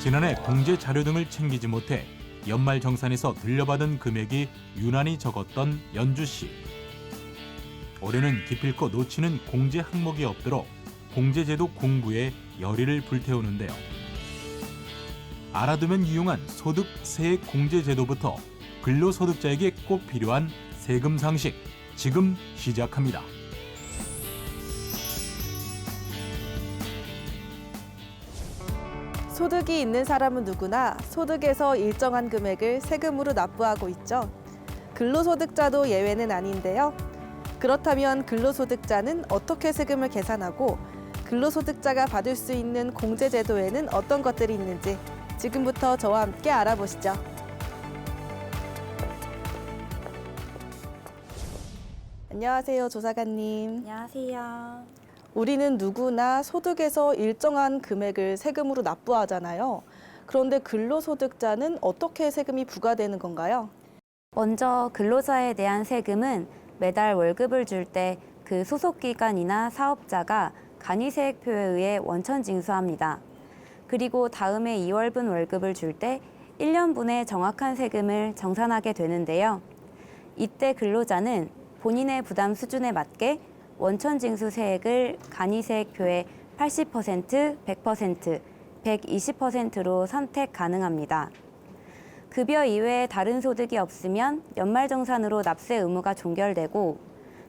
지난해 공제 자료 등을 챙기지 못해 연말정산에서 들려받은 금액이 유난히 적었던 연주 씨. 올해는 기필코 놓치는 공제 항목이 없도록 공제제도 공부에 열의를 불태우는데요. 알아두면 유용한 소득 세액 공제제도부터 근로소득자에게 꼭 필요한 세금 상식, 지금 시작합니다. 소득이 있는 사람은 누구나 소득에서 일정한 금액을 세금으로 납부하고 있죠. 근로소득자도 예외는 아닌데요. 그렇다면 근로소득자는 어떻게 세금을 계산하고 근로소득자가 받을 수 있는 공제제도에는 어떤 것들이 있는지 지금부터 저와 함께 알아보시죠. 안녕하세요, 조사관님. 안녕하세요. 우리는 누구나 소득에서 일정한 금액을 세금으로 납부하잖아요. 그런데 근로소득자는 어떻게 세금이 부과되는 건가요? 먼저 근로자에 대한 세금은 매달 월급을 줄 때 그 소속기관이나 사업자가 간이세액표에 의해 원천 징수합니다. 그리고 다음해 2월분 월급을 줄 때 1년분의 정확한 세금을 정산하게 되는데요. 이때 근로자는 본인의 부담 수준에 맞게 원천 징수 세액을 간이세액표의 80%, 100%, 120%로 선택 가능합니다. 급여 이외에 다른 소득이 없으면 연말정산으로 납세 의무가 종결되고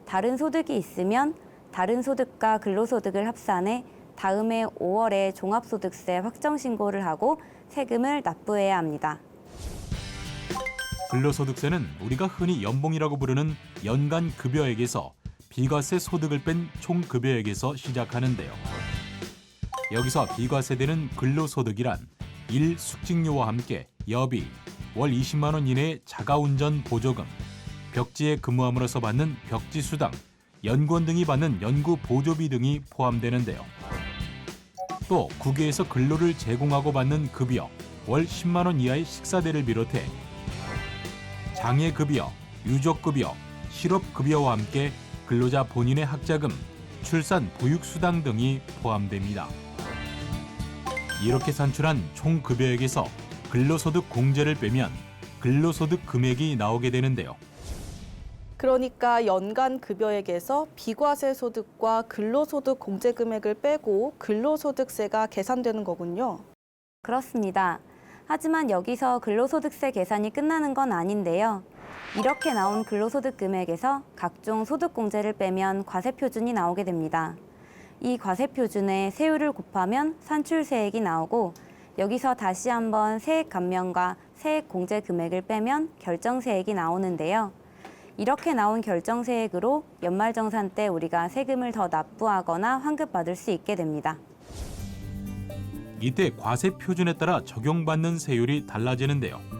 다른 소득이 있으면 다른 소득과 근로소득을 합산해 다음해 5월에 종합소득세 확정신고를 하고 세금을 납부해야 합니다. 근로소득세는 우리가 흔히 연봉이라고 부르는 연간 급여액에서 비과세 소득을 뺀 총급여액에서 시작하는데요. 여기서 비과세되는 근로소득이란 일 숙직료와 함께 여비, 월 20만 원 이내의 자가운전 보조금, 벽지에 근무함으로써 받는 벽지수당, 연구원 등이 받는 연구 보조비 등이 포함되는데요. 또 국외에서 근로를 제공하고 받는 급여, 월 10만 원 이하의 식사대를 비롯해 장애급여, 유족급여, 실업급여와 함께 근로자 본인의 학자금, 출산 보육수당 등이 포함됩니다. 이렇게 산출한 총급여액에서 근로소득 공제를 빼면 근로소득 금액이 나오게 되는데요. 그러니까 연간 급여액에서 비과세 소득과 근로소득 공제 금액을 빼고 근로소득세가 계산되는 거군요. 그렇습니다. 하지만 여기서 근로소득세 계산이 끝나는 건 아닌데요. 이렇게 나온 근로소득 금액에서 각종 소득공제를 빼면 과세표준이 나오게 됩니다. 이 과세표준에 세율을 곱하면 산출세액이 나오고 여기서 다시 한번 세액 감면과 세액 공제 금액을 빼면 결정세액이 나오는데요. 이렇게 나온 결정세액으로 연말정산 때 우리가 세금을 더 납부하거나 환급받을 수 있게 됩니다. 이때 과세 표준에 따라 적용받는 세율이 달라지는데요.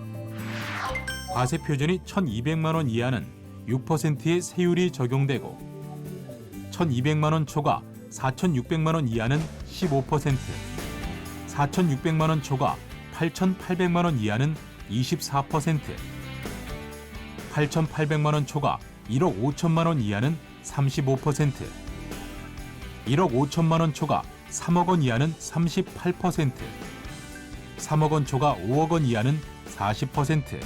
과세 표준이 1,200만 원 이하는 6%의 세율이 적용되고 1,200만 원 초과 4,600만 원 이하는 15%, 4,600만 원 초과 8,800만 원 이하는 24%, 8,800만 원 초과 1억 5천만 원 이하는 35%, 1억 5천만 원 초과 3억 원 이하는 38%, 3억 원 초과 5억 원 이하는 40%,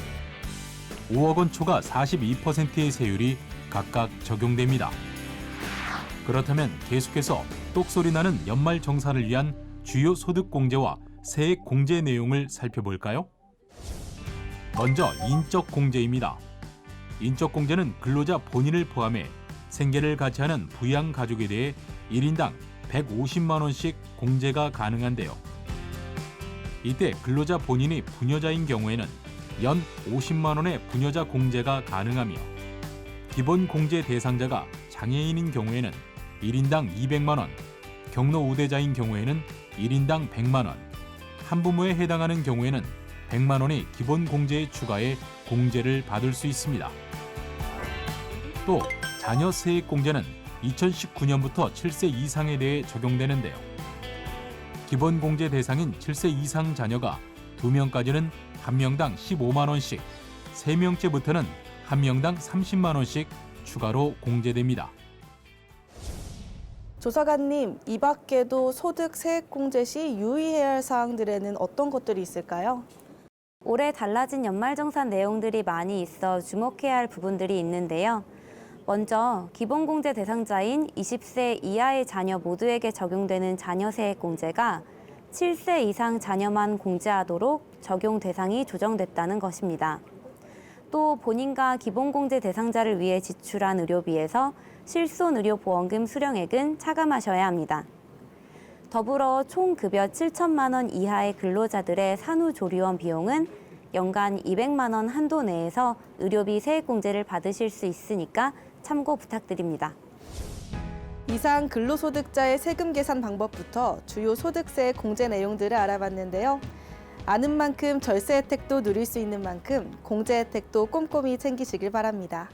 5억 원 초과 42%의 세율이 각각 적용됩니다. 그렇다면 계속해서 똑소리 나는 연말 정산을 위한 주요 소득 공제와 세액 공제 내용을 살펴볼까요? 먼저 인적 공제입니다. 인적 공제는 근로자 본인을 포함해 생계를 같이 하는 부양 가족에 대해 1인당 150만 원씩 공제가 가능한데요. 이때 근로자 본인이 부녀자인 경우에는 연 50만 원의 부녀자 공제가 가능하며 기본 공제 대상자가 장애인인 경우에는 1인당 200만 원, 경로 우대자인 경우에는 1인당 100만 원, 한부모에 해당하는 경우에는 100만 원의 기본 공제에 추가해 공제를 받을 수 있습니다. 또 자녀 세액 공제는 2019년부터 7세 이상에 대해 적용되는데요. 기본 공제 대상인 7세 이상 자녀가 2명까지는 1명당 15만 원씩, 3명째부터는 1명당 30만 원씩 추가로 공제됩니다. 조사관님, 이 밖에도 소득 세액공제 시 유의해야 할 사항들에는 어떤 것들이 있을까요? 올해 달라진 연말정산 내용들이 많이 있어 주목해야 할 부분들이 있는데요. 먼저 기본공제 대상자인 20세 이하의 자녀 모두에게 적용되는 자녀세액공제가 7세 이상 자녀만 공제하도록 적용 대상이 조정됐다는 것입니다. 또 본인과 기본공제 대상자를 위해 지출한 의료비에서 실손의료보험금 수령액은 차감하셔야 합니다. 더불어 총 급여 7천만 원 이하의 근로자들의 산후조리원 비용은 연간 200만 원 한도 내에서 의료비 세액공제를 받으실 수 있으니까 참고 부탁드립니다. 이상 근로소득자의 세금 계산 방법부터 주요 소득세 공제 내용들을 알아봤는데요. 아는 만큼 절세 혜택도 누릴 수 있는 만큼 공제 혜택도 꼼꼼히 챙기시길 바랍니다.